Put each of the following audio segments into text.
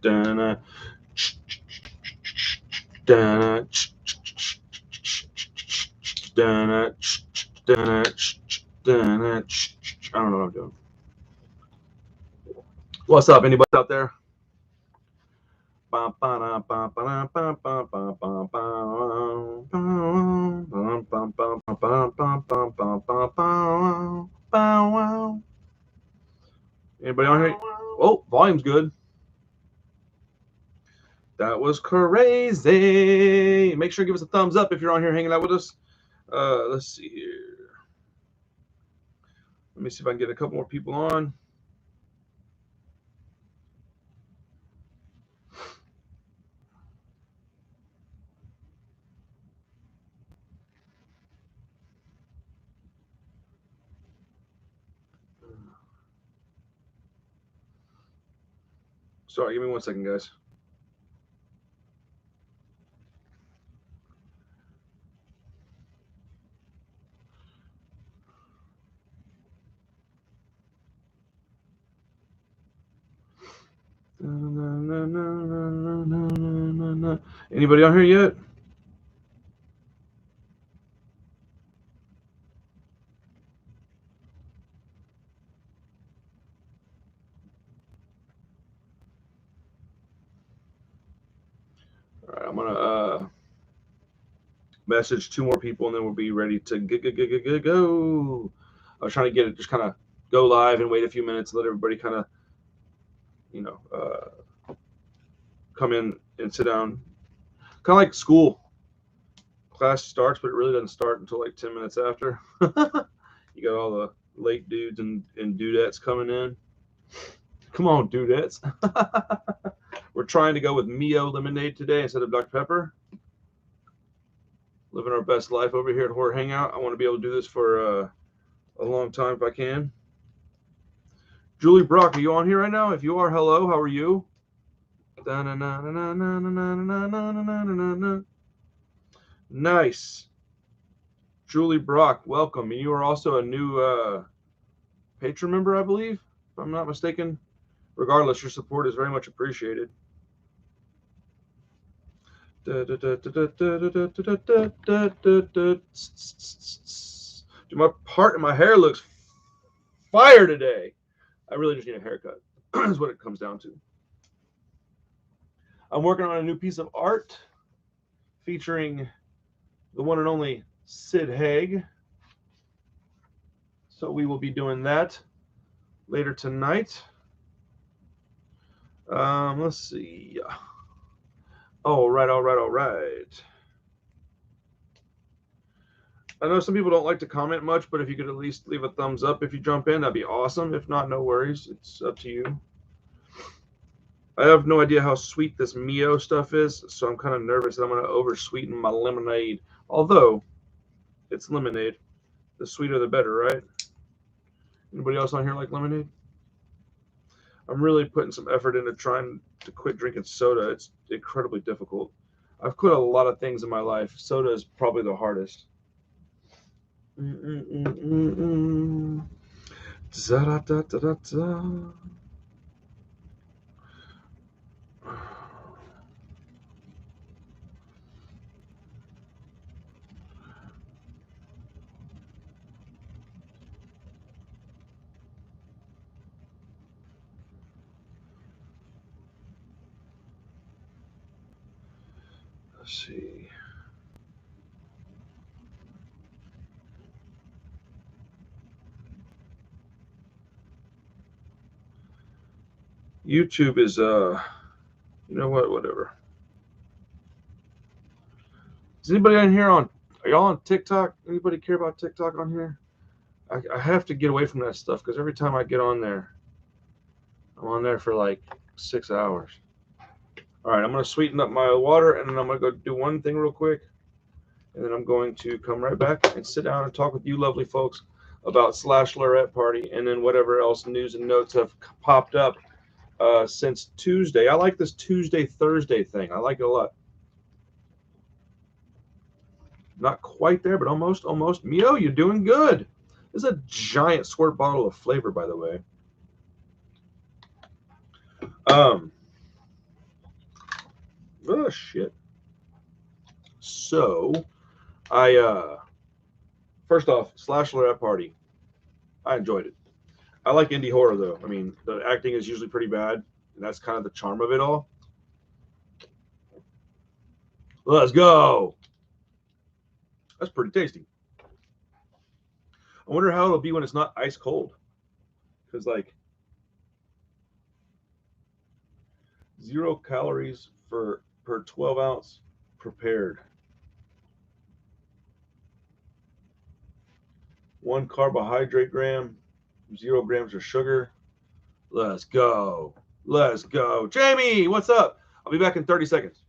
Dana. I don't know what I'm doing. What's up? Anybody out there? Anybody on here? Oh, volume's good. That was crazy. Make sure to give us a thumbs up if you're on here hanging out with us. Let's see here. Let me see if I can get a couple more people on. Sorry, give me 1 second, guys. Anybody on here yet? All right, I'm gonna message 2 more people, and then we'll be ready to go. I was trying to get it just kind of go live and wait a few minutes, let everybody kind of, you know, come in and sit down. Kind of like school. Class starts, but it really doesn't start until like 10 minutes after. You got all the late dudes and dudettes coming in. Come on, dudettes. We're trying to go with Mio lemonade today instead of Dr. Pepper. Living our best life over here at Horror Hangout. I want to be able to do this for a long time if I can. Julie Brock, are you on here right now? If you are, hello. How are you? Nice. Julie Brock, welcome. And you are also a new patron member, I believe, if I'm not mistaken. Regardless, your support is very much appreciated. Dude, my part in my hair looks fire today. I really just need a haircut. Is what it comes down to. I'm working on a new piece of art featuring the one and only Sid Haig. So we will be doing that later tonight. Let's see. All right. I know some people don't like to comment much, but if you could at least leave a thumbs up if you jump in, that'd be awesome. If not, no worries. It's up to you. I have no idea how sweet this Mio stuff is, so I'm kind of nervous that I'm going to over-sweeten my lemonade. Although, it's lemonade. The sweeter the better, right? Anybody else on here like lemonade? I'm really putting some effort into trying to quit drinking soda. It's incredibly difficult. I've quit a lot of things in my life. Soda is probably the hardest. Let's see. YouTube is you know what, whatever. Is anybody on here are y'all on TikTok? Anybody care about TikTok on here? I have to get away from that stuff because every time I get on there, I'm on there for like 6 hours. All right, I'm going to sweeten up my water, and then I'm going to go do one thing real quick, and then I'm going to come right back and sit down and talk with you lovely folks about /Lorette Party, and then whatever else news and notes have popped up since Tuesday. I like this Tuesday-Thursday thing. I like it a lot. Not quite there, but almost. Mio, you're doing good. This is a giant squirt bottle of flavor, by the way. Oh shit. So first off, /Lorette Party. I enjoyed it. I like indie horror though. I mean, the acting is usually pretty bad, and that's kind of the charm of it all. Let's go. That's pretty tasty. I wonder how it'll be when it's not ice cold. Because, like, 0 calories per 12 ounce prepared. 1 carbohydrate gram, 0 grams of sugar. Let's go. Let's go. Jamie, what's up? I'll be back in 30 seconds.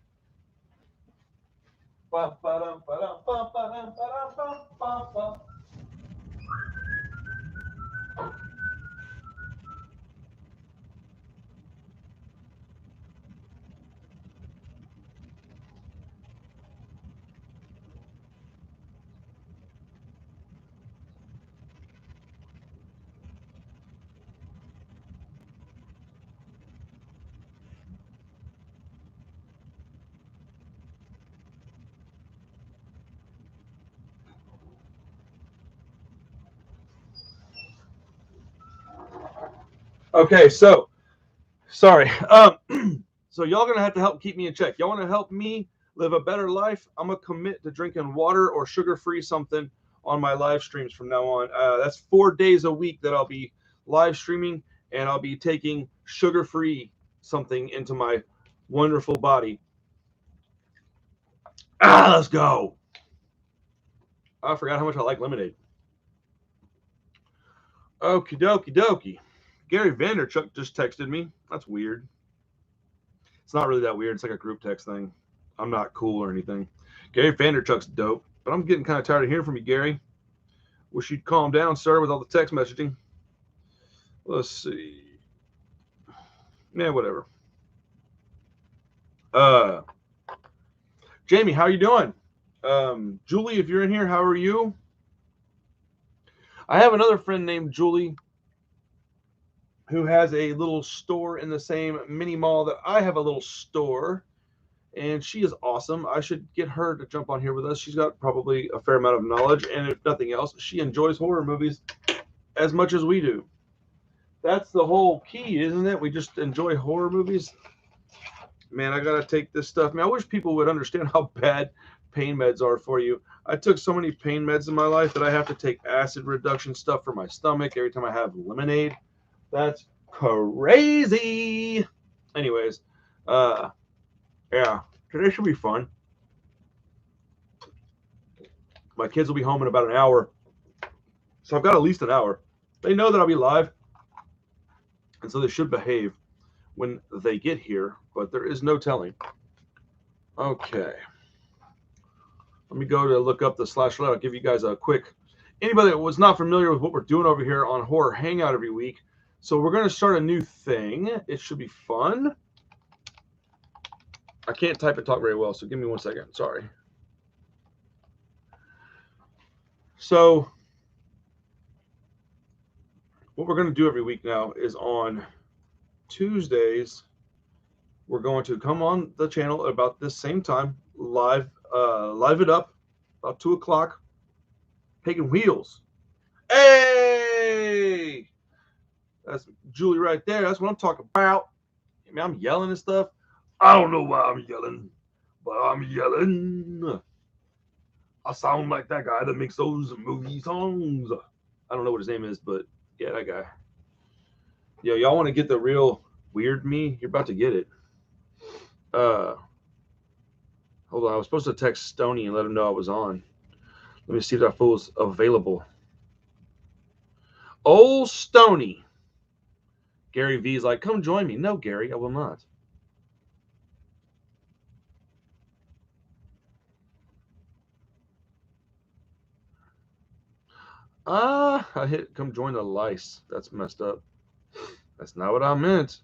Okay, so sorry. So y'all gonna have to help keep me in check. Y'all want to help me live a better life? I'm gonna commit to drinking water or sugar-free something on my live streams from now on. That's 4 days a week that I'll be live streaming, and I'll be taking sugar-free something into my wonderful body. Let's go. I forgot how much I like lemonade. Okie dokie dokie. Gary Vanderchuck just texted me. That's weird. It's not really that weird. It's like a group text thing. I'm not cool or anything. Gary Vanderchuck's dope, but I'm getting kind of tired of hearing from you, Gary. Wish you'd calm down, sir, with all the text messaging. Let's see. Yeah, whatever. Jamie, how you doing? Julie, if you're in here, how are you? I have another friend named Julie who has a little store in the same mini mall that I have a little store, and she is awesome. I should get her to jump on here with us. She's got probably a fair amount of knowledge, and if nothing else, she enjoys horror movies as much as we do. That's the whole key, isn't it? We just enjoy horror movies. Man, I gotta take this stuff. Man, I wish people would understand how bad pain meds are for you. I took so many pain meds in my life that I have to take acid reduction stuff for my stomach every time I have lemonade. That's crazy. Anyways, yeah, today should be fun. My kids will be home in about an hour, so I've got at least an hour. They know that I'll be live, and so they should behave when they get here, but there is no telling. Okay. Let me go to look up the /Lorette. I'll give you guys a quick, anybody that was not familiar with what we're doing over here on Horror Hangout every week. So we're going to start a new thing. It should be fun. I can't type and talk very well, so give me 1 second. Sorry. So what we're going to do every week now is on Tuesdays, we're going to come on the channel at about this same time, live it up, about 2 o'clock, taking wheels. Hey! That's Julie right there. That's what I'm talking about. I mean, I'm yelling and stuff. I don't know why I'm yelling, but I'm yelling. I sound like that guy that makes those movie songs. I don't know what his name is, but yeah, that guy. Yo, y'all want to get the real weird me? You're about to get it. Hold on. I was supposed to text Stony and let him know I was on. Let me see if that fool's available. Old Stony. Gary V's like, come join me. No, Gary, I will not. I hit come join the lice. That's messed up. That's not what I meant.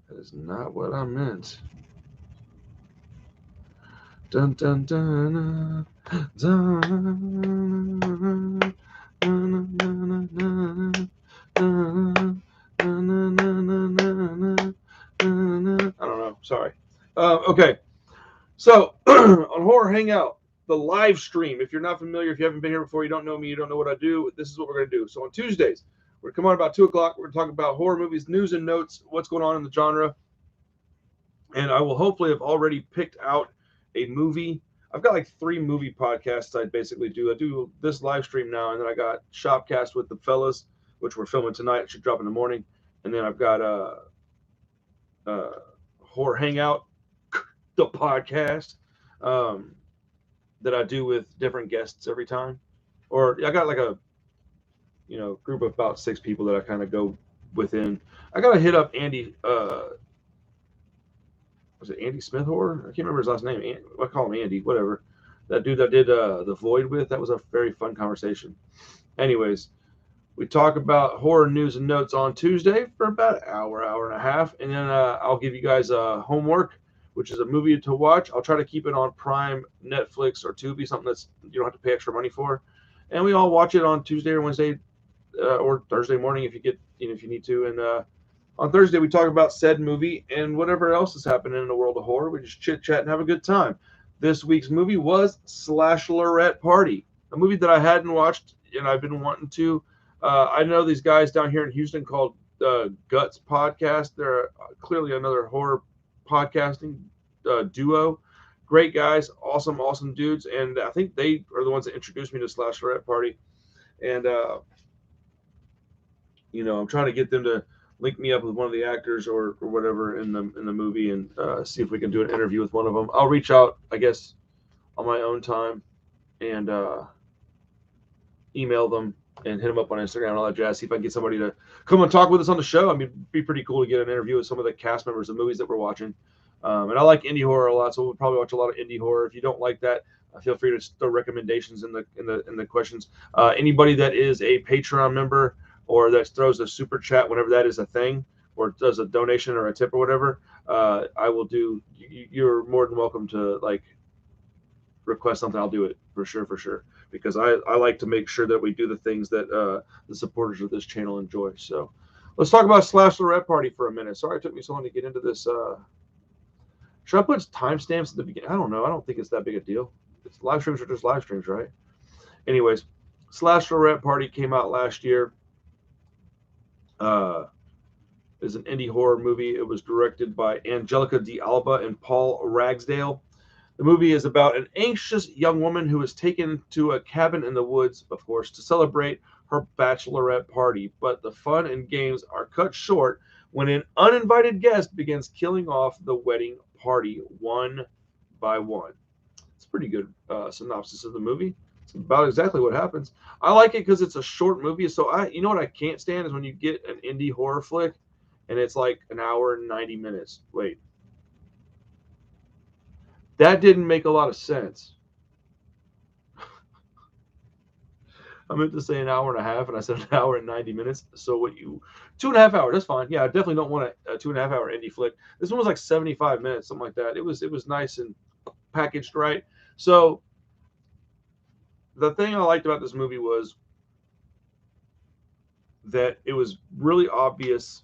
That is not what I meant. Dun dun dun dun I don't know. Sorry. Okay, so on Horror Hangout, the live stream. If you're not familiar, if you haven't been here before, you don't know me, you don't know what I do. This is what we're gonna do. So on Tuesdays, we're gonna come on about 2 o'clock. We're gonna talk about horror movies, news and notes, what's going on in the genre, and I will hopefully have already picked out a movie. I've got like 3 movie podcasts I basically do. I do this live stream now, and then I got Shopcast with the fellas, which we're filming tonight. It should drop in the morning, and then I've got uh, Horror Hangout, the podcast, um, that I do with different guests every time. Or I got like a group of about 6 people that I kind of go within. I gotta hit up Andy. Was it Andy Smith Horror? I can't remember his last name. I call him Andy. Whatever. That dude that did The Void with. That was a very fun conversation. Anyways, we talk about horror news and notes on Tuesday for about an hour, hour and a half, and then I'll give you guys homework, which is a movie to watch. I'll try to keep it on Prime, Netflix, or Tubi, something that's you don't have to pay extra money for, and we all watch it on Tuesday or Wednesday or Thursday morning if you get if you need to. And on Thursday we talk about said movie and whatever else is happening in the world of horror. We just chit chat and have a good time. This week's movie was /Lorette Party, a movie that I hadn't watched and I've been wanting to. I know these guys down here in Houston called Guts Podcast. They're clearly another horror podcasting duo. Great guys, awesome, awesome dudes. And I think they are the ones that introduced me to /Lorette Party. And, I'm trying to get them to link me up with one of the actors or whatever in the movie and see if we can do an interview with one of them. I'll reach out, I guess, on my own time and email them and hit them up on Instagram and all that jazz. See if I can get somebody to come and talk with us on the show. I mean, it'd be pretty cool to get an interview with some of the cast members of movies that we're watching. And I like indie horror a lot, so we'll probably watch a lot of indie horror. If you don't like that, feel free to throw recommendations in the questions. Anybody that is a Patreon member or that throws a super chat whenever that is a thing, or does a donation or a tip or whatever, I will do. You're more than welcome to request something. I'll do it for sure, because I like to make sure that we do the things that the supporters of this channel enjoy. So let's talk about /Lorette Party for a minute. Sorry it took me so long to get into this. Should I put timestamps at the beginning? I don't know. I don't think it's that big a deal. It's live streams are just live streams, right? Anyways, /Lorette Party came out last year. Is an indie horror movie. It was directed by Angelica D'Alba and Paul Ragsdale. The movie is about an anxious young woman who is taken to a cabin in the woods, of course, to celebrate her bachelorette party. But the fun and games are cut short when an uninvited guest begins killing off the wedding party one by one. It's a pretty good synopsis of the movie. It's about exactly what happens. I like it because it's a short movie. So you know what I can't stand is when you get an indie horror flick and it's like an hour and 90 minutes. Wait. That didn't make a lot of sense. I meant to say an hour and a half, and I said an hour and 90 minutes. So 2.5 hours, that's fine. Yeah, I definitely don't want a 2.5 hour indie flick. This one was like 75 minutes, something like that. It was nice and packaged right. So the thing I liked about this movie was that it was really obvious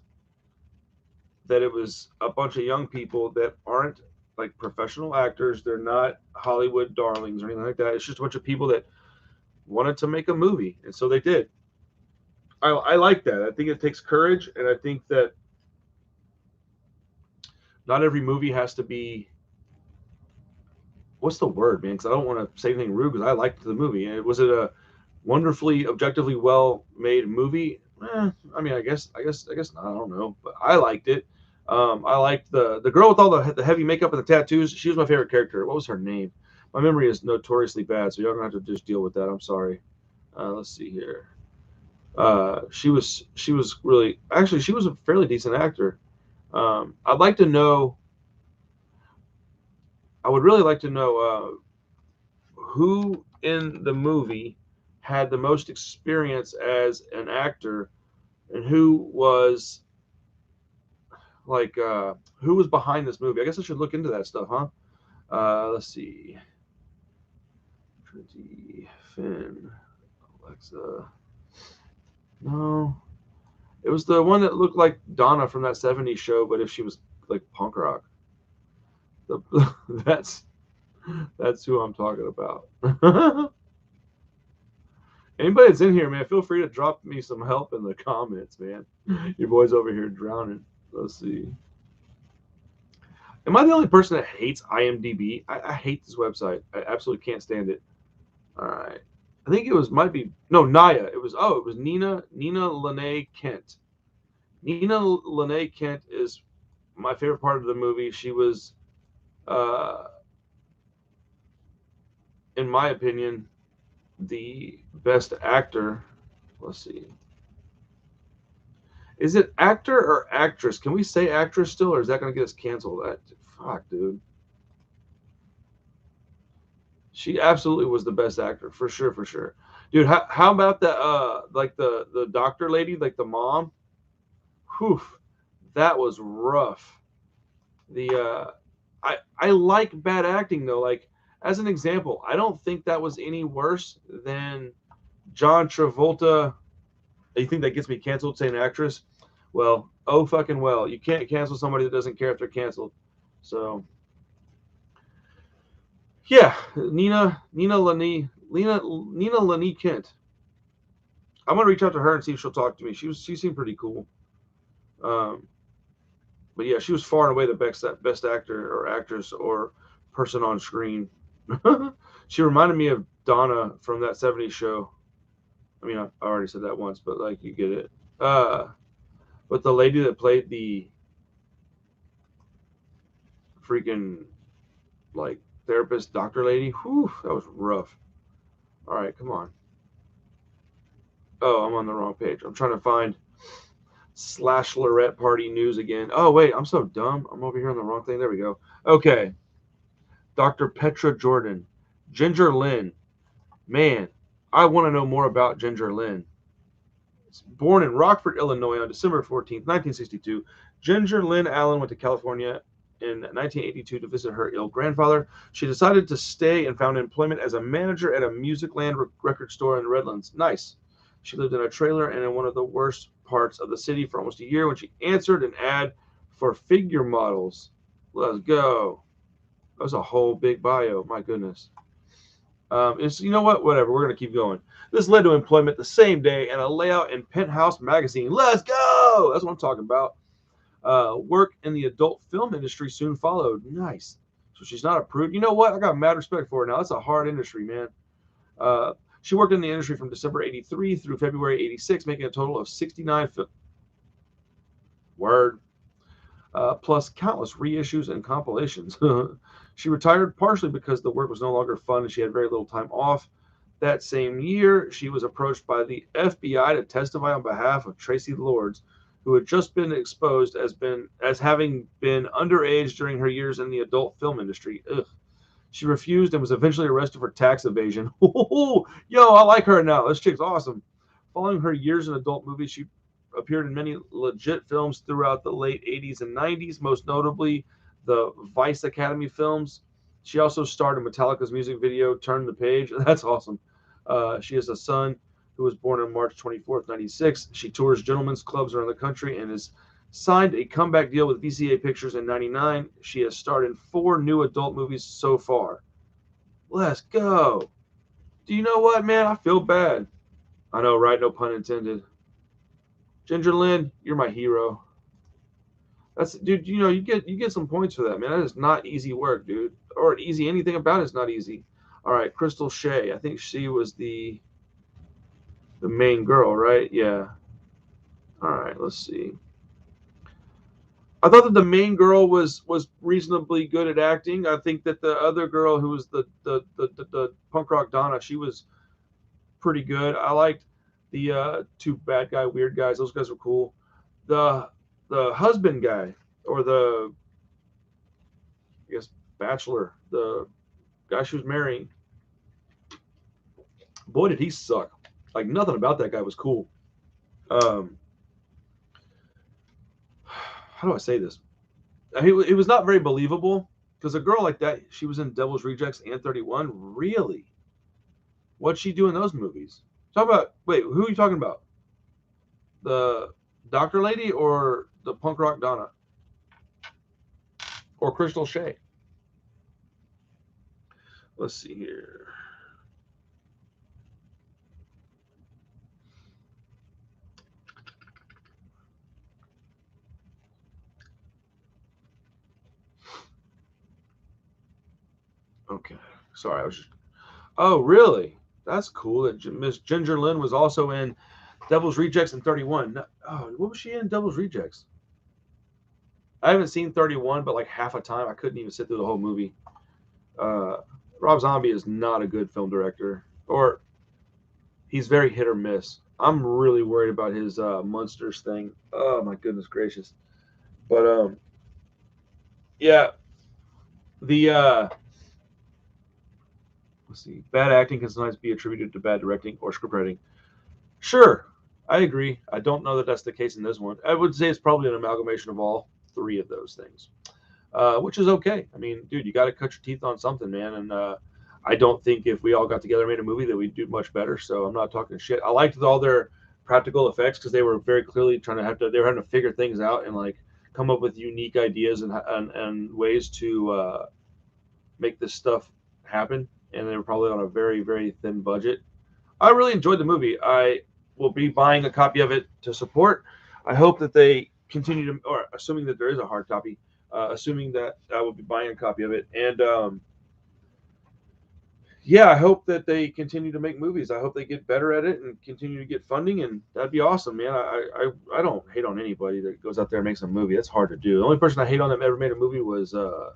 that it was a bunch of young people that aren't like professional actors. They're not Hollywood darlings or anything like that. It's just a bunch of people that wanted to make a movie, and so they did. I like that. I think it takes courage, and I think that not every movie has to be, what's the word, man? Because I don't want to say anything rude, because I liked the movie. And was it a wonderfully, objectively well-made movie? I mean, I guess not. I don't know, but I liked it. I liked the girl with all the heavy makeup and the tattoos. She was my favorite character. What was her name? My memory is notoriously bad, so you're gonna have to just deal with that. I'm sorry. Let's see here. She was really, actually, she was a fairly decent actor. I'd like to know. I would really like to know who in the movie had the most experience as an actor, and who was who was behind this movie. I guess I should look into that stuff, huh? Let's see. Trinity, Finn, Alexa. No, it was the one that looked like Donna from that '70s show, but if she was like punk rock. That's who I'm talking about. Anybody that's in here, man, feel free to drop me some help in the comments, man. Your boy's over here drowning. Let's see. Am I the only person that hates IMDb? I hate this website. I absolutely can't stand it. All right. I think Naya. It was Nina Lene Kent. Nina Lene Kent is my favorite part of the movie. She was, in my opinion, the best actor. Let's see. Is it actor or actress? Can we say actress still, or is that going to get us canceled? Fuck, dude. She absolutely was the best actor, for sure, for sure. Dude, how about the like the doctor lady, like the mom? Whew, that was rough. I like bad acting though. Like as an example, I don't think that was any worse than John Travolta. You think that gets me canceled saying actress? Well, oh fucking well. You can't cancel somebody that doesn't care if they're canceled. So yeah, Nina Lenny Kent. I'm gonna reach out to her and see if she'll talk to me. She seemed pretty cool. Um, but yeah, she was far and away the best actor or actress or person on screen. She reminded me of Donna from that '70s show. I mean, I already said that once, but like you get it. But the lady that played the freaking like therapist doctor lady, whew, that was rough. All right, come on. Oh, I'm on the wrong page. I'm trying to find /Lorette party news again. Oh wait, I'm so dumb. I'm over here on the wrong thing. There we go. Okay. Dr. Petra Jordan. Ginger Lynn. Man, I want to know more about Ginger Lynn. Born in Rockford, Illinois on December 14th, 1962, Ginger Lynn Allen went to California in 1982 to visit her ill grandfather. She decided to stay and found employment as a manager at a Musicland record store in Redlands. Nice. She lived in a trailer and in one of the worst parts of the city for almost a year when she answered an ad for figure models. Let's go. That was a whole big bio. My goodness. You know what? Whatever. We're going to keep going. This led to employment the same day and a layout in Penthouse magazine. Let's go. That's what I'm talking about. Work in the adult film industry soon followed. Nice. So she's not a prude. You know what? I got mad respect for her now. That's a hard industry, man. She worked in the industry from December 83 through February 86, making a total of 69 plus countless reissues and compilations. She retired partially because the work was no longer fun and she had very little time off. That same year, she was approached by the FBI to testify on behalf of Tracy Lords, who had just been exposed as having been underage during her years in the adult film industry. Ugh. She refused and was eventually arrested for tax evasion. Yo, I like her now. This chick's awesome. Following her years in adult movies, she appeared in many legit films throughout the late 80s and 90s, most notably the Vice Academy films. She also starred in Metallica's music video, Turn the Page. That's awesome. She has a son who was born on March 24th, 96. She tours gentlemen's clubs around the country and has signed a comeback deal with VCA Pictures in 99. She has starred in 4 new adult movies so far. Let's go. Do you know what, man? I feel bad. I know, right? No pun intended. Ginger Lynn, you're my hero. That's, dude. You know, you get some points for that, man. That is not easy work, dude. Or easy. Anything about it's not easy. All right, Crystal Shea. I think she was the main girl, right? Yeah. All right. Let's see. I thought that the main girl was reasonably good at acting. I think that the other girl who was the punk rock Donna, she was pretty good. I liked the 2 bad guy, weird guys. Those guys were cool. The husband guy, or I guess bachelor, the guy she was marrying. Boy, did he suck! Like nothing about that guy was cool. How do I say this? It was not very believable because a girl like that, she was in Devil's Rejects and 31. Really? What'd she do in those movies? Wait, who are you talking about? The doctor lady or the punk rock Donna? Or Crystal Shea? Let's see here. Okay. Sorry, I was just. Oh, really? That's cool that Miss Ginger Lynn was also in Devil's Rejects and 31. Oh, what was she in Devil's Rejects? I haven't seen 31, but like half a time I couldn't even sit through the whole movie. Uh, Rob Zombie is not a good film director, or he's very hit or miss. I'm really worried about his Monsters thing. Oh my goodness gracious! But yeah, the let's see, bad acting can sometimes be attributed to bad directing or script writing. Sure, I agree. I don't know that that's the case in this one. I would say it's probably an amalgamation of all three of those things, which is okay. I mean, dude, you got to cut your teeth on something, man. And I don't think if we all got together and made a movie that we'd do much better. So I'm not talking shit. I liked all their practical effects because they were very clearly trying to they were having to figure things out and like come up with unique ideas and ways to make this stuff happen. And they were probably on a very, very thin budget. I really enjoyed the movie. I will be buying a copy of it to support. I hope that they continue to, or assuming that there is a hard copy, assuming that I will be buying a copy of it. And yeah, I hope that they continue to make movies. I hope they get better at it and continue to get funding, and that'd be awesome, man. I don't hate on anybody that goes out there and makes a movie. That's hard to do. The only person I hate on that ever made a movie was well,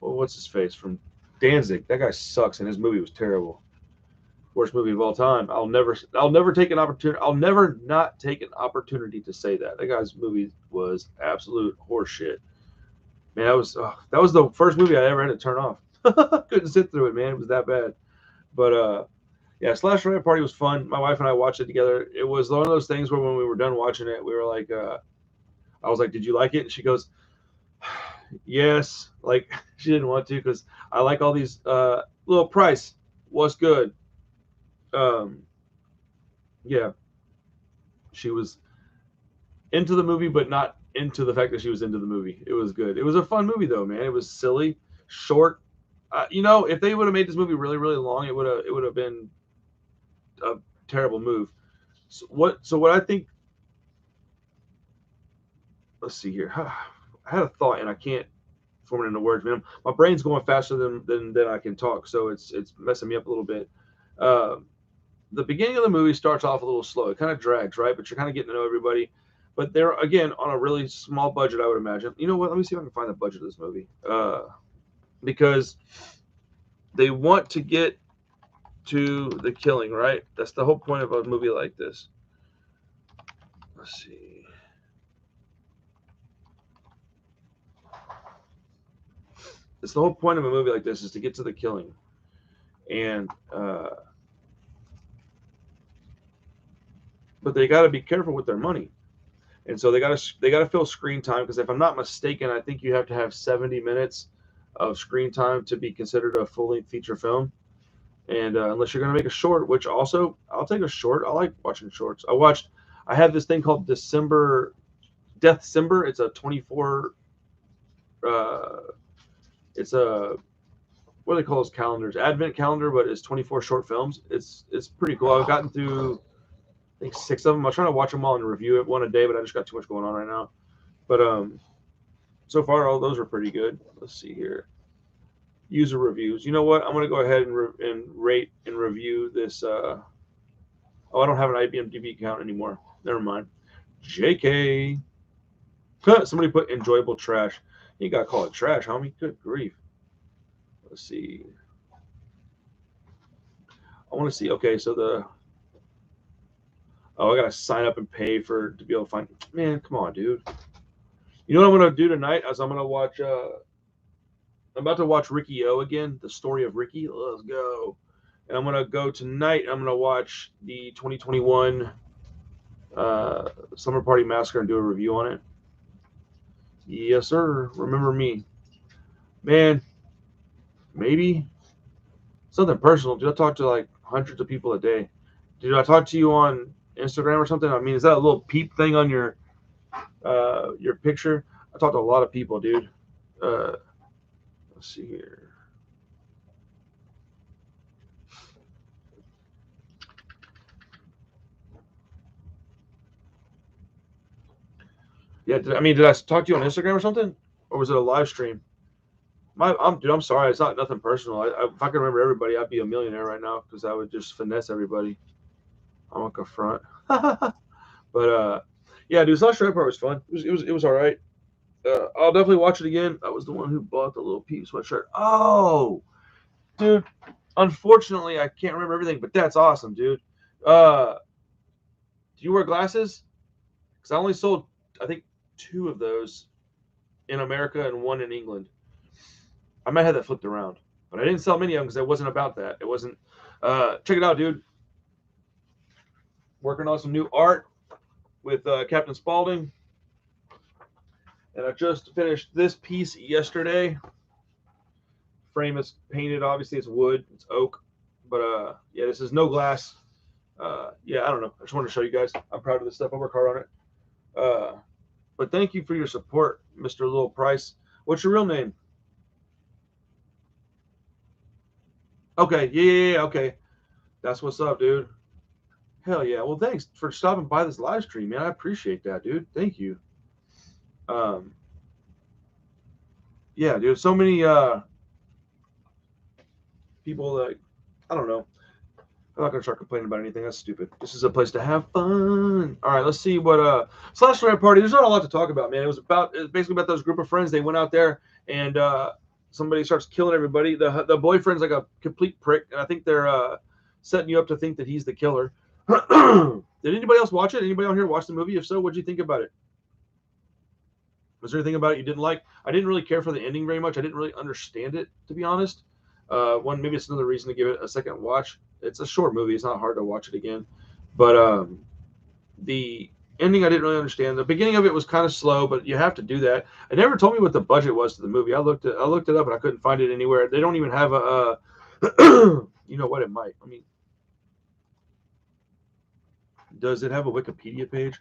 what's his face from Danzig. That guy sucks, and his movie was terrible. Worst movie of all time. I'll never take an opportunity. I'll never not take an opportunity to say that. That guy's movie was absolute horseshit. Man, that was the first movie I ever had to turn off. Couldn't sit through it, man. It was that bad. But yeah, SLASHLORETTE Party was fun. My wife and I watched it together. It was one of those things where when we were done watching it, we were like, I was like, "Did you like it?" And she goes, "Yes." Like she didn't want to because I like all these little price. What's good? Um, yeah, she was into the movie, but not into the fact that she was into the movie. It was good. It was a fun movie though, man. It was silly, short. You know, if they would have made this movie really, really long, it would have been a terrible move. So what I think. Let's see here. I had a thought and I can't form it into words, man. My brain's going faster than I can talk, so it's messing me up a little bit. Uh, the beginning of the movie starts off a little slow. It kind of drags, right? But you're kind of getting to know everybody. But they're again on a really small budget, I would imagine. You know what? Let me see if I can find the budget of this movie. Because they want to get to the killing, right? That's the whole point of a movie like this. Let's see. It's the whole point of a movie like this is to get to the killing, and but they got to be careful with their money. And so they got to fill screen time because if I'm not mistaken, I think you have to have 70 minutes of screen time to be considered a full length feature film. And unless you're going to make a short, which also I'll take a short. I like watching shorts. I have this thing called Deathcember. It's a 24. Uh, it's a what do they call those calendars? Advent calendar, but it's 24 short films. It's pretty cool. I've gotten through I think 6 of them. I'm trying to watch them all and review it one a day, but I just got too much going on right now. But so far all those are pretty good. Let's see here. User reviews. You know what? I'm gonna go ahead and rate and review this. Oh, I don't have an IMDb account anymore. Never mind. JK. Somebody put enjoyable trash. You gotta call it trash, homie. Good grief. Let's see. I want to see. Okay, so I gotta sign up and pay to be able to find. Man, come on, dude. You know what I'm gonna do tonight? As I'm gonna watch. I'm about to watch Ricky O again. The story of Ricky. Let's go. And I'm gonna go tonight. I'm gonna watch the 2021 Summer Party Massacre and do a review on it. Yes, sir. Remember me, man. Maybe something personal. Do I talk to like hundreds of people a day? Did I talk to you on Instagram or something? I mean, is that a little peep thing on your picture? I talk to a lot of people, dude. Let's see here. Yeah, did I talk to you on Instagram or something, or was it a live stream? Dude, I'm sorry. It's not nothing personal. If I could remember everybody, I'd be a millionaire right now because I would just finesse everybody. I'm like a front. But yeah, dude, Slash Red Part was fun. It was all right. I'll definitely watch it again. I was the one who bought the little Peep sweatshirt. Oh, dude. Unfortunately, I can't remember everything, but that's awesome, dude. Do you wear glasses? Because I only sold, I think, 2 of those in America and 1 in England. I might have that flipped around, but I didn't sell many of them because it wasn't about that. It wasn't. Check it out, dude. Working on some new art with Captain Spaulding, and I just finished this piece yesterday. Frame is painted. Obviously, it's wood. It's oak, but yeah, this is no glass. Yeah, I don't know. I just wanted to show you guys. I'm proud of this stuff. I work hard on it. But thank you for your support, Mr. Little Price. What's your real name? Okay, yeah, okay. That's what's up, dude. Hell yeah. Well, thanks for stopping by this live stream, man. I appreciate that, dude. Thank you. Yeah, dude. So many people that I don't know. I'm not gonna start complaining about anything. That's stupid. This is a place to have fun. All right, let's see what SLASHLORETTE party. There's not a lot to talk about, man. It was basically about those group of friends. They went out there and somebody starts killing everybody. The boyfriend's like a complete prick, and I think they're setting you up to think that he's the killer. Did anybody else watch it? Anybody on here watch the movie? If so, what'd you think about it? Was there anything about it you didn't like? I didn't really care for the ending very much. I didn't really understand it, to be honest. Maybe it's another reason to give it a second watch. It's a short movie. It's not hard to watch it again. But the ending I didn't really understand. The beginning of it was kind of slow, but you have to do that. It never told me what the budget was to the movie. I looked it up and I couldn't find it anywhere. They don't even have a you know what, it might. I mean, does it have a Wikipedia page?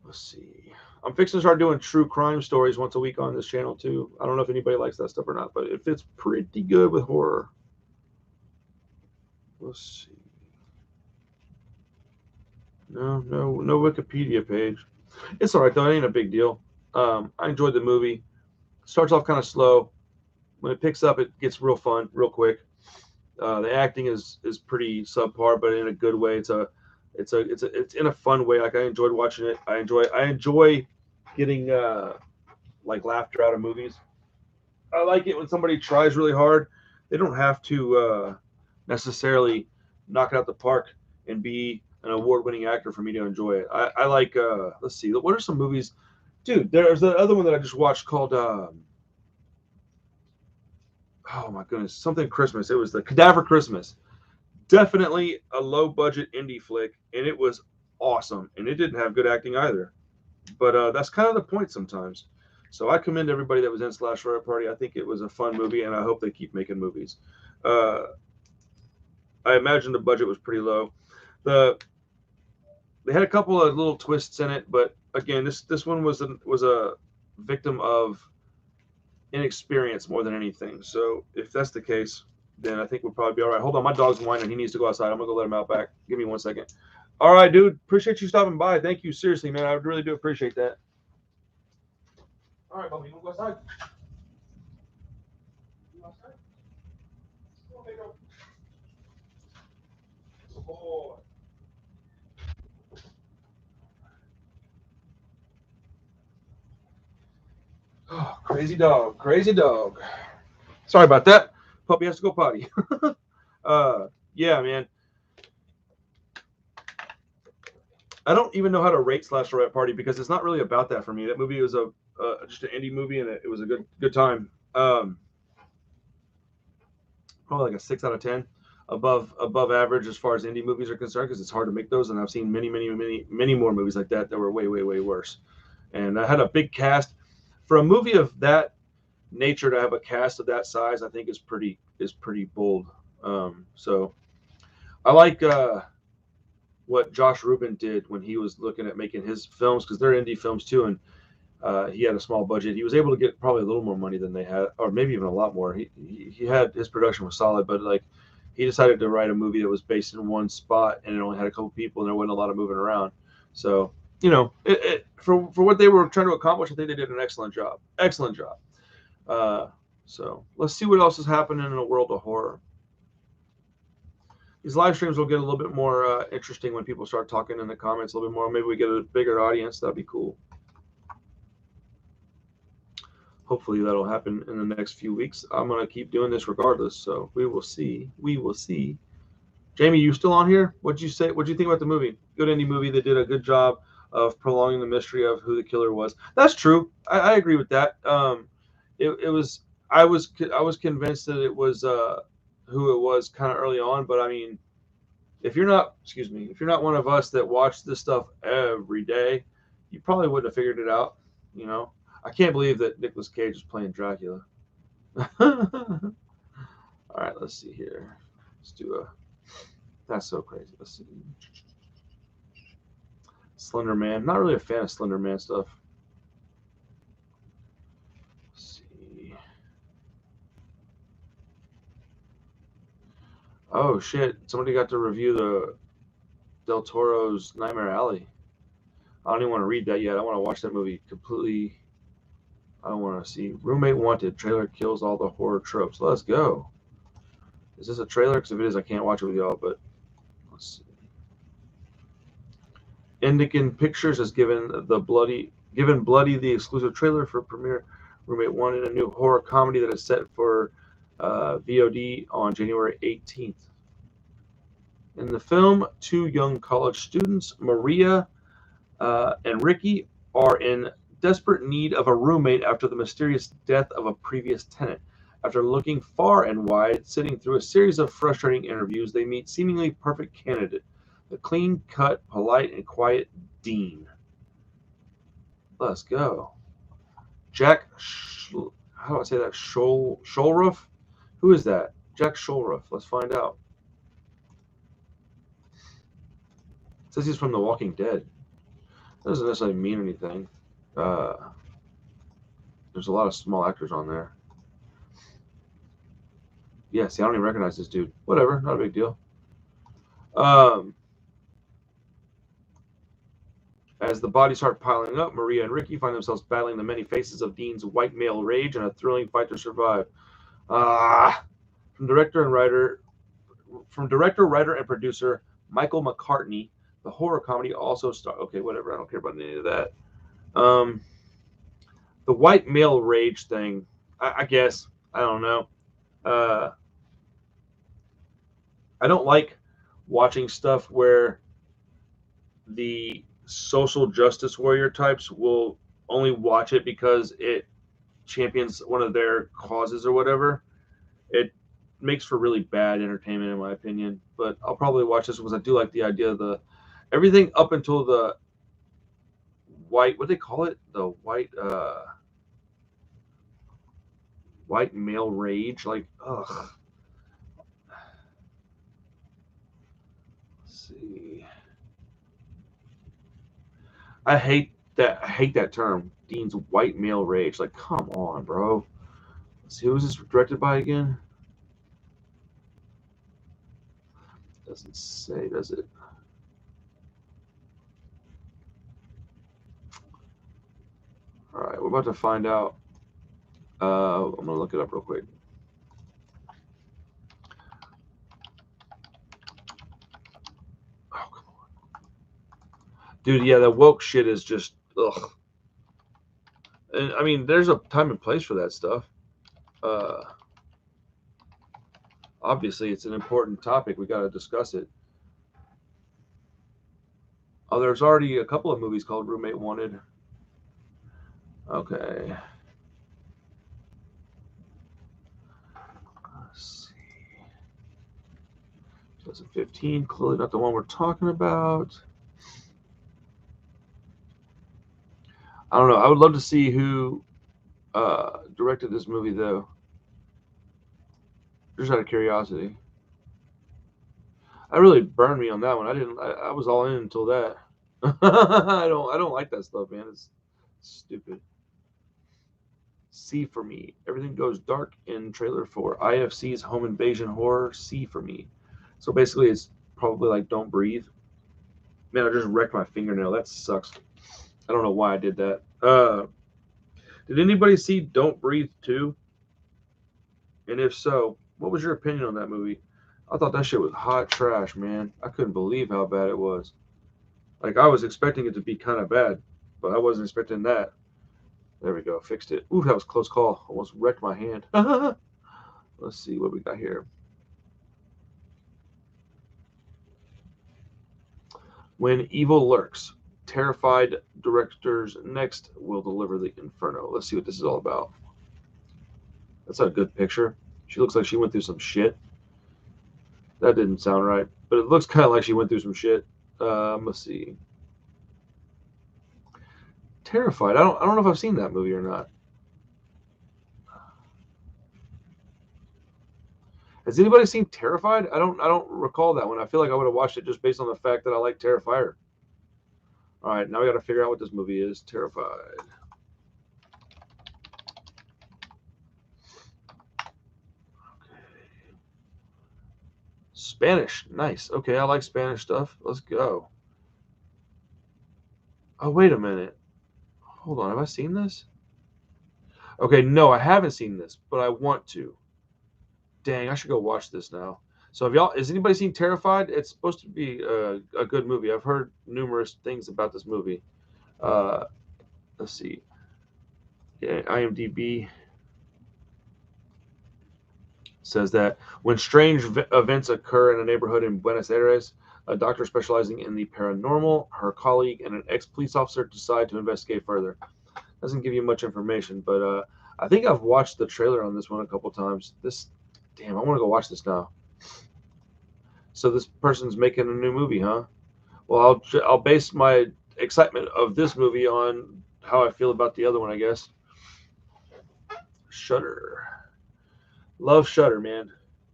Let's see. I'm fixing to start doing true crime stories once a week on this channel too. I don't know if anybody likes that stuff or not, but it fits pretty good with horror. Let's see. No Wikipedia page. It's all right though. It ain't a big deal. I enjoyed the movie. Starts off kind of slow. When it picks up, it gets real fun, real quick. The acting is pretty subpar, but in a good way. It's in a fun way. Like I enjoyed watching it. I enjoy getting like laughter out of movies. I like it when somebody tries really hard. They don't have to necessarily knock it out the park and be an award-winning actor for me to enjoy it. I like. Let's see. What are some movies? Dude, there's the other one that I just watched called. Oh my goodness, something Christmas. It was the Cadaver Christmas. Definitely a low-budget indie flick, and it was awesome. And it didn't have good acting either. But that's kind of the point sometimes. So I commend everybody that was in SLASHLORETTE party. I think it was a fun movie, and I hope they keep making movies. I imagine the budget was pretty low. They had a couple of little twists in it, but again, this one was a victim of inexperience more than anything. So if that's the case, then I think we'll probably be all right. Hold on, my dog's whining. He needs to go outside. I'm gonna go let him out back. Give me 1 second. All right, dude. Appreciate you stopping by. Thank you. Seriously, man. I really do appreciate that. All right, Bubby. You want to go outside? You go outside? Okay, go. Good boy. Oh, crazy dog. Crazy dog. Sorry about that. Puppy has to go potty. Yeah, man. I don't even know how to rate SLASHLORETTE party because it's not really about that for me. That movie was just an indie movie, and it was a good time. Probably like a 6 out of 10, above average as far as indie movies are concerned, because it's hard to make those, and I've seen many more movies like that were way worse. And I had a big cast for a movie of that nature. To have a cast of that size, I think is pretty bold. So I like what Josh Rubin did when he was looking at making his films, because they're indie films too, and he had a small budget. He was able to get probably a little more money than they had, or maybe even a lot more. He had, his production was solid, but like he decided to write a movie that was based in one spot, and it only had a couple people, and there wasn't a lot of moving around. So you know, for what they were trying to accomplish, I think they did an excellent job. Excellent job. So let's see what else is happening in a world of horror. These live streams will get a little bit more interesting when people start talking in the comments a little bit more. Maybe we get a bigger audience. That'd be cool. Hopefully that'll happen in the next few weeks. I'm gonna keep doing this regardless, so we will see. We will see. Jamie, you still on here? What'd you say? What'd you think about the movie? Good indie movie that did a good job of prolonging the mystery of who the killer was. That's true. I agree with that. It was. I was convinced that it was who it was kind of early on, but I mean, if you're not, excuse me, if you're not one of us that watch this stuff every day, you probably wouldn't have figured it out. You know, I can't believe that Nicolas Cage is playing Dracula. All right, let's see here. Let's do a. That's so crazy. Let's see. Slender Man. Not really a fan of Slender Man stuff. Let's see. Oh shit! Somebody got to review the Del Toro's Nightmare Alley. I don't even want to read that yet. I want to watch that movie completely. I don't want to see. Roommate Wanted. Trailer kills all the horror tropes. Let's go. Is this a trailer? Because if it is, I can't watch it with y'all. But let's see. Indican Pictures has given Bloody the exclusive trailer for premiere. Roommate Wanted, a new horror comedy that is set for VOD on January 18th. In the film, two young college students, Maria and Ricky, are in desperate need of a roommate after the mysterious death of a previous tenant. After looking far and wide, sitting through a series of frustrating interviews, they meet seemingly perfect candidate, the clean-cut, polite, and quiet Dean. Let's go. Jack, how do I say that? Shulruff? Who is that? Jack Shulruff. Let's find out. It says he's from The Walking Dead. That doesn't necessarily mean anything. There's a lot of small actors on there. Yeah, see, I don't even recognize this dude. Whatever, not a big deal. As the bodies start piling up, Maria and Ricky find themselves battling the many faces of Dean's white male rage in a thrilling fight to survive. From director, writer, and producer Michael McCartney, the horror comedy also stars. Okay, whatever. I don't care about any of that. The white male rage thing, I guess. I don't know. I don't like watching stuff where the social justice warrior types will only watch it because it champions one of their causes or whatever. It makes for really bad entertainment, in my opinion. But I'll probably watch this because I do like the idea of the everything up until the white. What do they call it? The white male rage. Like, ugh. Let's see. I hate that term. Dean's white male rage. Like, come on, bro. Let's see, who is this directed by again? Doesn't say, does it? All right, we're about to find out. I'm gonna look it up real quick. Oh, come on, dude. Yeah, that woke shit is just ugh. And I mean, there's a time and place for that stuff. Obviously, it's an important topic. We got to discuss it. Oh, there's already a couple of movies called Roommate Wanted. Okay. Let's see. 2015, clearly not the one we're talking about. I don't know. I would love to see who directed this movie, though. Just out of curiosity. That really burned me on that one. I was all in until that. I don't like that stuff, man. It's stupid. C for me. Everything goes dark in trailer for IFC's home invasion horror. C for me. So basically, it's probably like Don't Breathe. Man, I just wrecked my fingernail. That sucks. I don't know why I did that. Did anybody see Don't Breathe 2? And if so, what was your opinion on that movie? I thought that shit was hot trash, man. I couldn't believe how bad it was. Like, I was expecting it to be kind of bad, but I wasn't expecting that. There we go. Fixed it. Ooh, that was a close call. Almost wrecked my hand. Let's see what we got here. When evil lurks, terrified directors next will deliver the inferno. Let's see what this is all about. That's a good picture. She looks like she went through some shit. That didn't sound right, but it looks kind of like she went through some shit. Let's see. Terrified. I don't know if I've seen that movie or not. Has anybody seen Terrified? I don't recall that one. I feel like I would have watched it just based on the fact that I like Terrifier. All right, now we got to figure out what this movie is. Terrified. Spanish. Nice. Okay, I like Spanish stuff. Let's go. Oh, wait a minute. Hold on. Have I seen this? Okay, no, I haven't seen this, but I want to. Dang, I should go watch this now. So, have y'all? Has anybody seen Terrified? It's supposed to be a good movie. I've heard numerous things about this movie. Uh, let's see. Yeah, IMDb says that when strange events occur in a neighborhood in Buenos Aires, a doctor specializing in the paranormal, her colleague, and an ex-police officer decide to investigate further. Doesn't give you much information, but I think I've watched the trailer on this one a couple times. Damn, I want to go watch this now. So this person's making a new movie, huh? Well, I'll base my excitement of this movie on how I feel about the other one, I guess. Shudder. Love Shudder, man.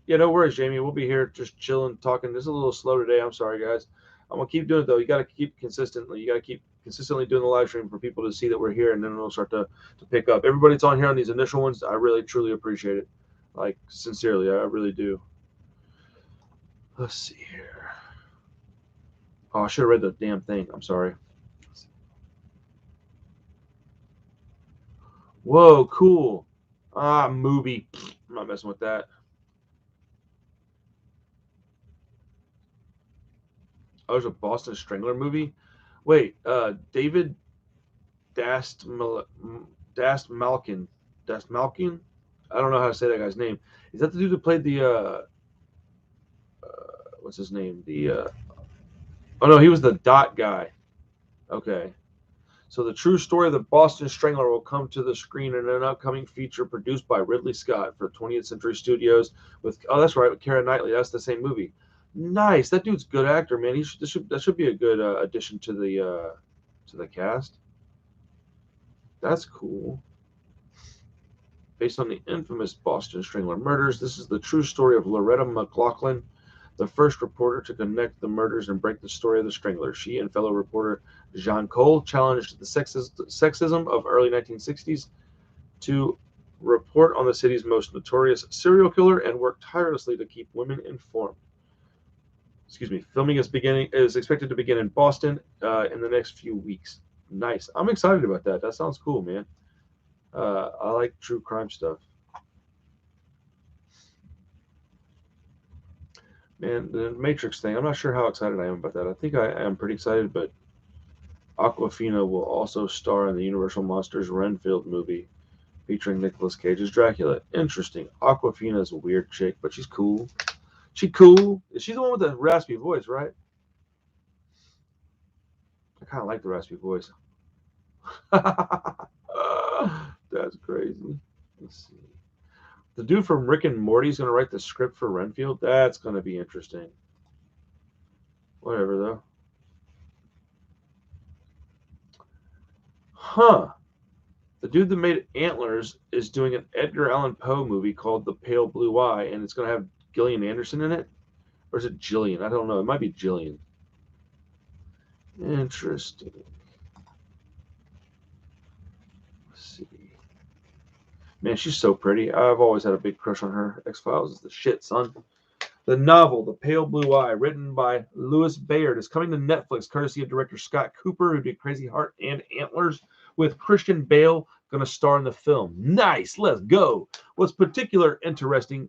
Yeah, no worries, Jamie. We'll be here just chilling, talking. This is a little slow today. I'm sorry, guys. I'm gonna keep doing it though. You gotta keep consistently. You gotta keep consistently doing the live stream for people to see that we're here, and then it'll start to pick up. Everybody that's on here on these initial ones, I really truly appreciate it. Like sincerely, I really do. Let's see here. Oh, I should have read the damn thing. I'm sorry. Whoa, cool. Movie. I'm not messing with that. Oh, there's a Boston Strangler movie. Wait, David Dast Dast Malkin. Dast Malkin? I don't know how to say that guy's name. Is that the dude that played the what's his name? Oh no, he was the Dot guy. Okay. So the true story of the Boston Strangler will come to the screen in an upcoming feature produced by Ridley Scott for 20th Century Studios with that's right, with Keira Knightley. That's the same movie. Nice. That dude's a good actor, man. That should be a good addition to the cast. That's cool. Based on the infamous Boston Strangler murders, this is the true story of Loretta McLaughlin, the first reporter to connect the murders and break the story of the Strangler. She and fellow reporter Jean Cole challenged the sexism of early 1960s to report on the city's most notorious serial killer and work tirelessly to keep women informed. Excuse me. Filming is expected to begin in Boston in the next few weeks. Nice. I'm excited about that. That sounds cool, man. I like true crime stuff. Man, the Matrix thing, I'm not sure how excited I am about that. I think I am pretty excited, but Aquafina will also star in the Universal Monsters Renfield movie featuring Nicolas Cage as Dracula. Interesting. Aquafina is a weird chick, but she's cool. She cool. She's the one with the raspy voice, right? I kind of like the raspy voice. That's crazy. Let's see. The dude from Rick and Morty is going to write the script for Renfield. That's going to be interesting. Whatever, though. Huh. The dude that made Antlers is doing an Edgar Allan Poe movie called The Pale Blue Eye, and it's going to have Gillian Anderson in it. Or is it Jillian? I don't know. It might be Jillian. Interesting. Let's see. Man, she's so pretty. I've always had a big crush on her. X-Files is the shit, son. The novel, The Pale Blue Eye, written by Louis Bayard, is coming to Netflix, courtesy of director Scott Cooper, who did Crazy Heart and Antlers, with Christian Bale going to star in the film. Nice, let's go. What's particularly interesting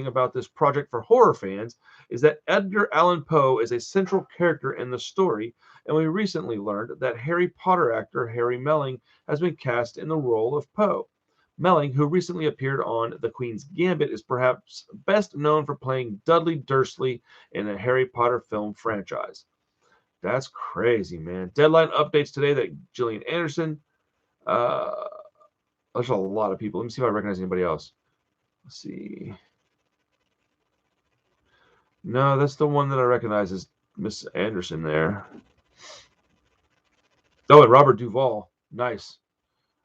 about this project for horror fans is that Edgar Allan Poe is a central character in the story, and we recently learned that Harry Potter actor Harry Melling has been cast in the role of Poe. Melling, who recently appeared on The Queen's Gambit, is perhaps best known for playing Dudley Dursley in the Harry Potter film franchise. That's crazy, man. Deadline updates today that Gillian Anderson. There's a lot of people. Let me see if I recognize anybody else. Let's see. No, that's the one that I recognize is Miss Anderson there. Oh, and Robert Duvall. Nice.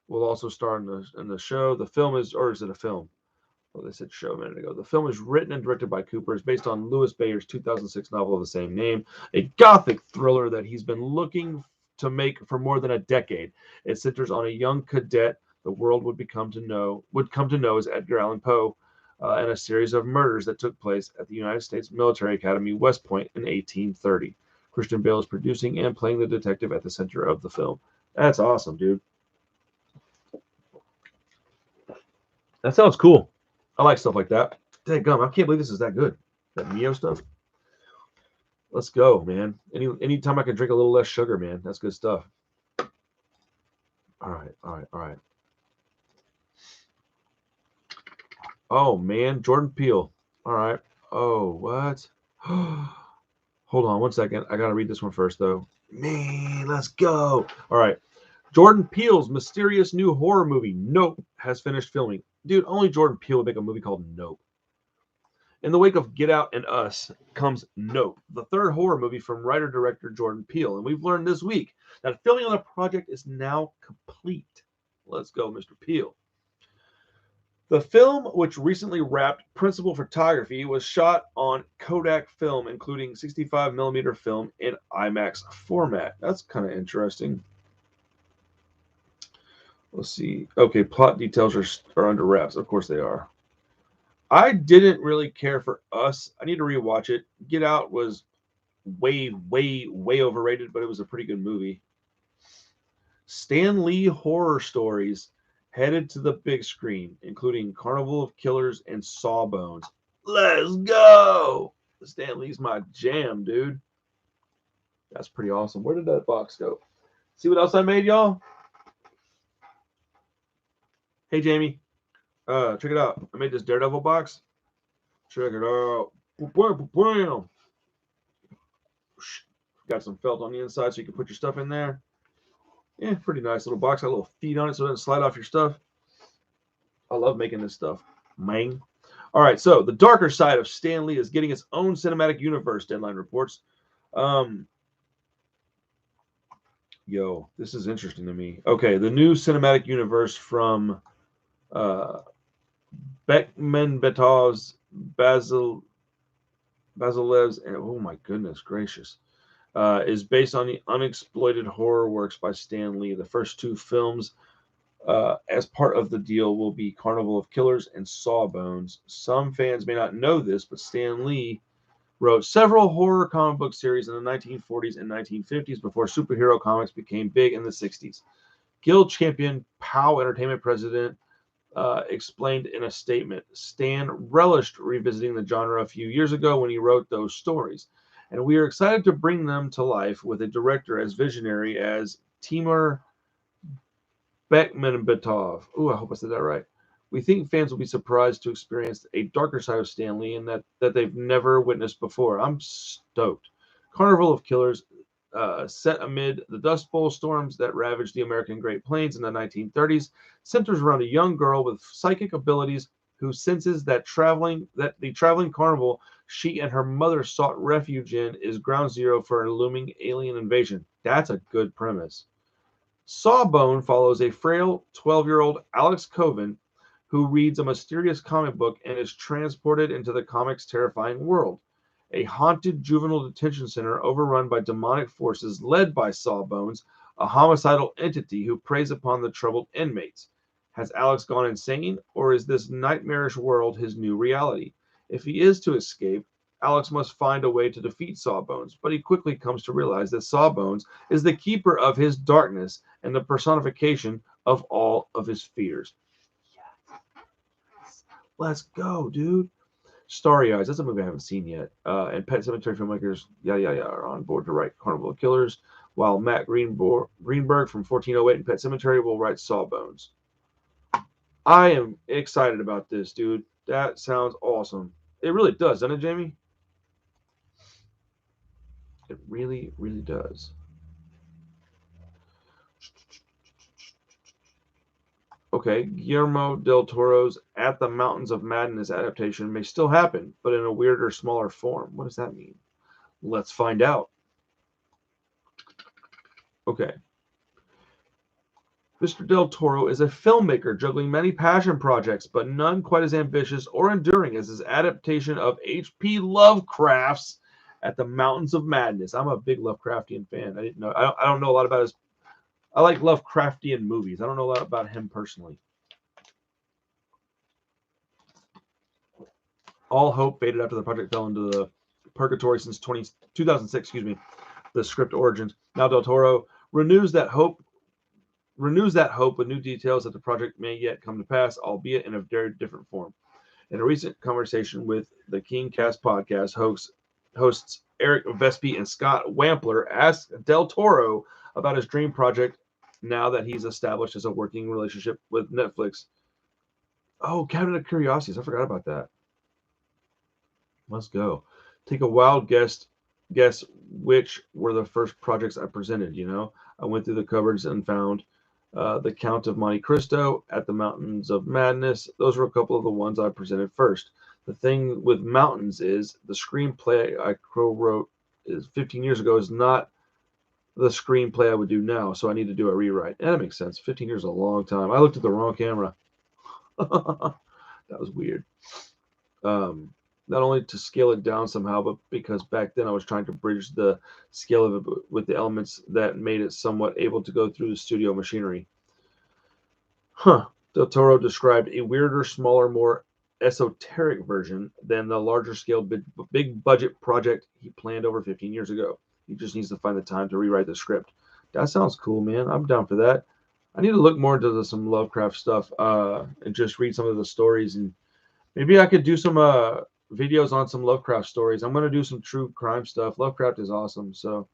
Will also star in the show. The film is, or is it a film? Well, they said show a minute ago. The film is written and directed by Cooper. It's based on Louis Bayard's 2006 novel of the same name, a gothic thriller that he's been looking to make for more than a decade. It centers on a young cadet the world would come to know as Edgar Allan Poe, and a series of murders that took place at the United States Military Academy, West Point, in 1830. Christian Bale is producing and playing the detective at the center of the film. That's awesome, dude. That sounds cool. I like stuff like that. Dadgum, I can't believe this is that good. That Mio stuff. Let's go, man. Anytime I can drink a little less sugar, man. That's good stuff. All right. Oh, man. Jordan Peele. All right. Oh, what? Hold on one second. I got to read this one first, though. Man, let's go. All right. Jordan Peele's mysterious new horror movie, Nope, has finished filming. Dude, only Jordan Peele would make a movie called Nope. In the wake of Get Out and Us comes Nope, the third horror movie from writer-director Jordan Peele. And we've learned this week that filming on the project is now complete. Let's go, Mr. Peele. The film, which recently wrapped principal photography, was shot on Kodak film, including 65mm film in IMAX format. That's kind of interesting. Let's see. Okay, plot details are under wraps. Of course they are. I didn't really care for Us. I need to rewatch it. Get Out was way overrated, but it was a pretty good movie. Stan Lee horror stories headed to the big screen, including Carnival of Killers and Sawbones. Let's go! Stan Lee's my jam, dude. That's pretty awesome. Where did that box go? See what else I made, y'all? Hey, Jamie. Check it out. I made this Daredevil box. Check it out. Got some felt on the inside so you can put your stuff in there. Yeah, pretty nice little box. Got a little feet on it so it doesn't slide off your stuff. I love making this stuff. Man. All right, so the darker side of Stan Lee is getting its own cinematic universe, Deadline reports. Yo, this is interesting to me. Okay, the new cinematic universe from Bekmambetov's Basilev's, and oh my goodness gracious, is based on the unexploited horror works by Stan Lee. The first two films, as part of the deal, will be Carnival of Killers and Sawbones. Some fans may not know this, but Stan Lee wrote several horror comic book series in the 1940s and 1950s before superhero comics became big in the 60s. Guild champion POW Entertainment president explained in a statement, Stan relished revisiting the genre a few years ago when he wrote those stories, and we are excited to bring them to life with a director as visionary as Timur Bekmambetov. Ooh, I hope I said that right. We think fans will be surprised to experience a darker side of Stan Lee and that they've never witnessed before. I'm stoked. Carnival of Killers, set amid the Dust Bowl storms that ravaged the American Great Plains in the 1930s, centers around a young girl with psychic abilities who senses that the traveling carnival she and her mother sought refuge in is ground zero for an looming alien invasion. That's a good premise. Sawbone follows a frail 12-year-old Alex Coven who reads a mysterious comic book and is transported into the comic's terrifying world. A haunted juvenile detention center overrun by demonic forces led by Sawbones, a homicidal entity who preys upon the troubled inmates. Has Alex gone insane, or is this nightmarish world his new reality? If he is to escape, Alex must find a way to defeat Sawbones, but he quickly comes to realize that Sawbones is the keeper of his darkness and the personification of all of his fears. Yes. Let's go, dude. Starry Eyes, that's a movie I haven't seen yet. And Pet Sematary filmmakers, are on board to write Carnival of Killers, while Matt Greenberg from 1408 and Pet Sematary will write Sawbones. I am excited about this, dude. That sounds awesome. It really does, doesn't it, Jamie? It really, really does. Okay, Guillermo del Toro's At the Mountains of Madness adaptation may still happen, but in a weirder, smaller form. What does that mean? Let's find out. Okay. Mr. Del Toro is a filmmaker juggling many passion projects, but none quite as ambitious or enduring as his adaptation of H.P. Lovecraft's At the Mountains of Madness. I'm a big Lovecraftian fan. I didn't know. I don't know a lot about his. I like Lovecraftian movies. I don't know a lot about him personally. All hope faded after the project fell into the purgatory since 2006. Excuse me. The script origins. Now Del Toro renews that hope with new details that the project may yet come to pass, albeit in a very different form. In a recent conversation with the KingCast podcast hosts Eric Vespi and Scott Wampler asked Del Toro about his dream project now that he's established as a working relationship with Netflix. Oh, Cabinet of Curiosities. I forgot about that. Let's go. Take a wild guess which were the first projects I presented, I went through the cupboards and found The Count of Monte Cristo, At the Mountains of Madness. Those were a couple of the ones I presented first. The thing with Mountains is the screenplay I co-wrote 15 years ago is not the screenplay I would do now, so I need to do a rewrite. And that makes sense. 15 years is a long time. I looked at the wrong camera. That was weird. Not only to scale it down somehow, but because back then I was trying to bridge the scale of it with the elements that made it somewhat able to go through the studio machinery. Del Toro described a weirder, smaller, more esoteric version than the larger scale big budget project he planned over 15 years ago. He just needs to find the time to rewrite the script. That sounds cool, man. I'm down for that. I need to look more into some Lovecraft stuff and just read some of the stories, and maybe I could do some videos on some Lovecraft stories. I'm going to do some true crime stuff. Lovecraft is awesome, so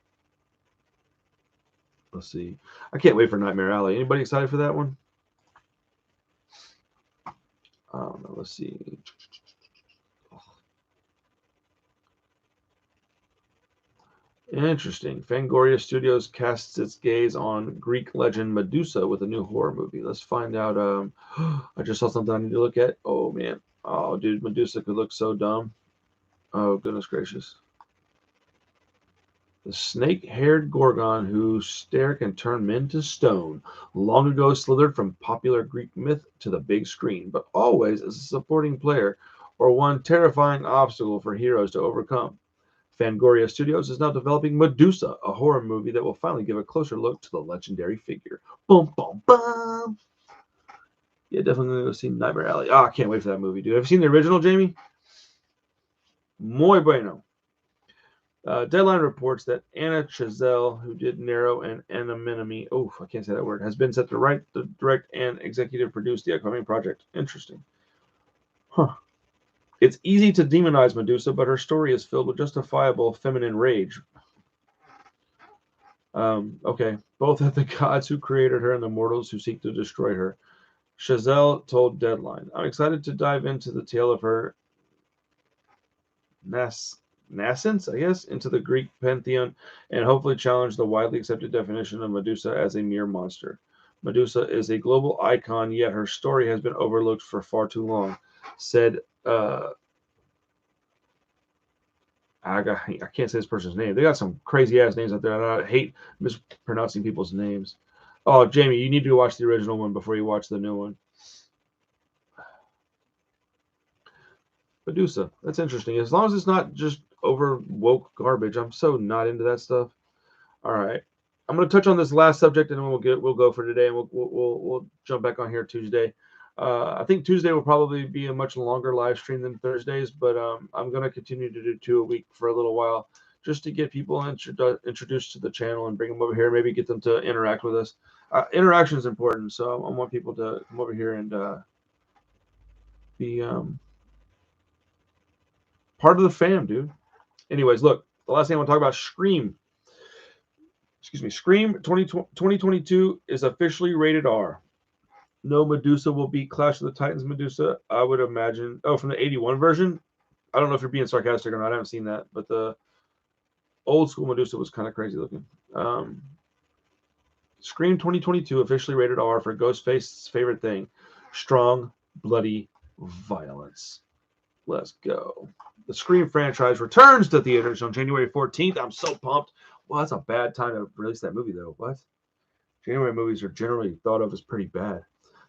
let's see. I can't wait for Nightmare Alley. Anybody excited for that one? I don't know. Let's see. Interesting. Fangoria Studios casts its gaze on Greek legend Medusa with a new horror movie. Let's find out. I just saw something I need to look at. Oh, man. Oh, dude, Medusa could look so dumb. Oh, goodness gracious. The snake-haired Gorgon whose stare can turn men to stone, long ago slithered from popular Greek myth to the big screen, but always as a supporting player or one terrifying obstacle for heroes to overcome. Fangoria Studios is now developing Medusa, a horror movie that will finally give a closer look to the legendary figure. Boom, boom, boom. Yeah, definitely going to go see Nightmare Alley. Oh, I can't wait for that movie, dude. Have you seen the original, Jamie? Muy bueno. Deadline reports that Anna Chazelle, who did Nero and Anemone, I can't say that word, has been set to write, direct, and executive produce the upcoming project. Interesting. It's easy to demonize Medusa, but her story is filled with justifiable feminine rage. Okay, both at the gods who created her and the mortals who seek to destroy her. Chazelle told Deadline, I'm excited to dive into the tale of her nascence, I guess, into the Greek pantheon and hopefully challenge the widely accepted definition of Medusa as a mere monster. Medusa is a global icon, yet her story has been overlooked for far too long, said I can't say this person's name. They got some crazy ass names out there, and I hate mispronouncing people's names. Oh, Jamie, you need to watch the original one before you watch the new one. Medusa, that's interesting. As long as it's not just over woke garbage, I'm so not into that stuff. All right, I'm going to touch on this last subject, and then we'll go for today, and we'll jump back on here Tuesday. I think Tuesday will probably be a much longer live stream than Thursdays, but I'm going to continue to do 2 a week for a little while just to get people introduced to the channel and bring them over here, maybe get them to interact with us. Interaction is important, so I want people to come over here and be part of the fam, dude. Anyways, look, the last thing I want to talk about, Scream. Excuse me, Scream 2022 is officially rated R. No Medusa will beat Clash of the Titans Medusa, I would imagine. Oh, from the 81 version? I don't know if you're being sarcastic or not. I haven't seen that. But the old school Medusa was kind of crazy looking. Scream 2022 officially rated R for Ghostface's favorite thing. Strong, bloody violence. Let's go. The Scream franchise returns to theaters on January 14th. I'm so pumped. Well, that's a bad time to release that movie, though. What? January movies are generally thought of as pretty bad.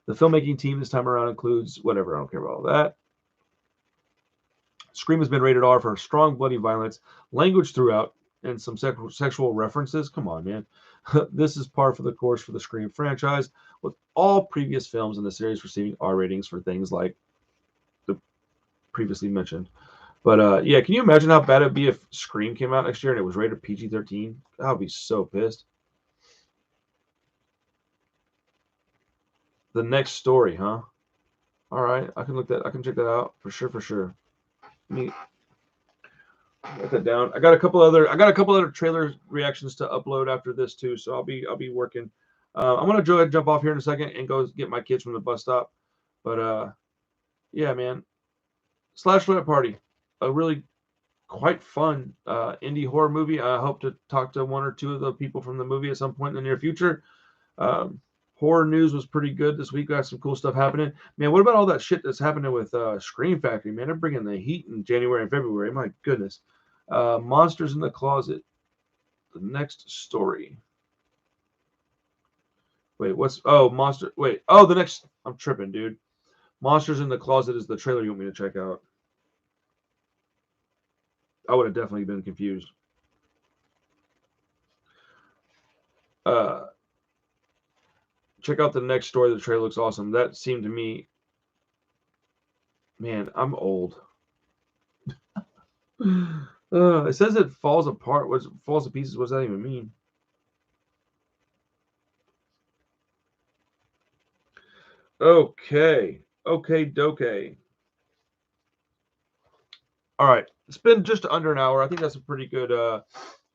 The filmmaking team this time around includes whatever. I don't care about all that. Scream has been rated R for strong, bloody violence, language throughout, and some sexual references. Come on, man. This is par for the course for the Scream franchise, with all previous films in the series receiving R ratings for things like the previously mentioned. But yeah, can you imagine how bad it'd be if Scream came out next year and it was rated PG-13? I would be so pissed. The Next Story, huh? All right, I can check that out for sure. Let me write that down. I got a couple other trailer reactions to upload after this too, so I'll be working. I'm gonna go ahead and jump off here in a second and go get my kids from the bus stop. But yeah, man, SLASHLORETTE Party, a really quite fun indie horror movie. I hope to talk to 1 or 2 of the people from the movie at some point in the near future. Horror news was pretty good this week. Got some cool stuff happening. Man, what about all that shit that's happening with Scream Factory, man? They're bringing the heat in January and February. My goodness. Monsters in the Closet. The Next Story. Wait, what's... Oh, Monster... Wait. Oh, the next... I'm tripping, dude. Monsters in the Closet is the trailer you want me to check out. I would have definitely been confused. Check out The Next Story. The trailer looks awesome. That seemed to me... Man, I'm old. It says it falls apart. What falls to pieces? What does that even mean? Okay. Okay, doke. All right. It's been just under an hour. I think that's a pretty good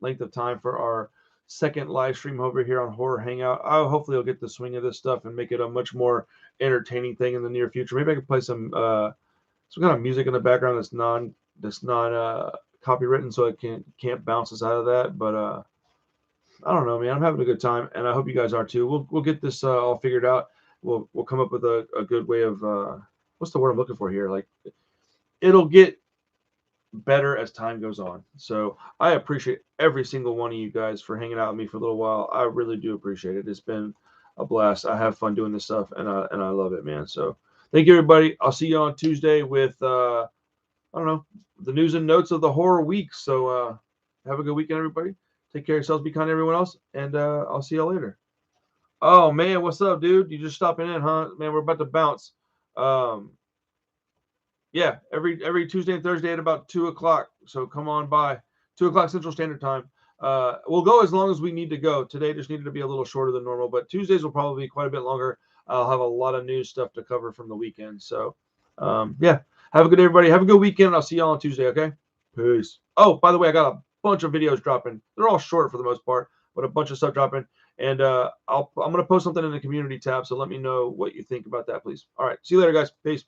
length of time for our second live stream over here on Horror Hangout. Hopefully I'll get the swing of this stuff and make it a much more entertaining thing in the near future. Maybe I can play some kind of music in the background that's non copywritten, so it can't bounce us out of that. But I don't know, man. I'm having a good time, and I hope you guys are too. We'll get this all figured out. We'll come up with a good way of what's the word I'm looking for here? Like, it'll get better as time goes on. So I appreciate every single one of you guys for hanging out with me for a little while. I really do appreciate it. It's been a blast. I have fun doing this stuff, and I love it, man. So thank you, everybody. I'll see you on Tuesday with I don't know, the news and notes of the horror week. So have a good weekend, everybody. Take care of yourselves. Be kind to everyone else, and I'll see y'all later. Oh man, what's up, dude? You just stopping in, huh? Man, we're about to bounce. Yeah, every Tuesday and Thursday at about 2 o'clock. So come on by. 2 o'clock Central Standard Time. We'll go as long as we need to go. Today just needed to be a little shorter than normal, but Tuesdays will probably be quite a bit longer. I'll have a lot of news stuff to cover from the weekend. So yeah, have a good day, everybody. Have a good weekend. I'll see y'all on Tuesday, okay? Peace. Oh, by the way, I got a bunch of videos dropping. They're all short for the most part, but a bunch of stuff dropping. And I'm going to post something in the community tab, so let me know what you think about that, please. All right, see you later, guys. Peace.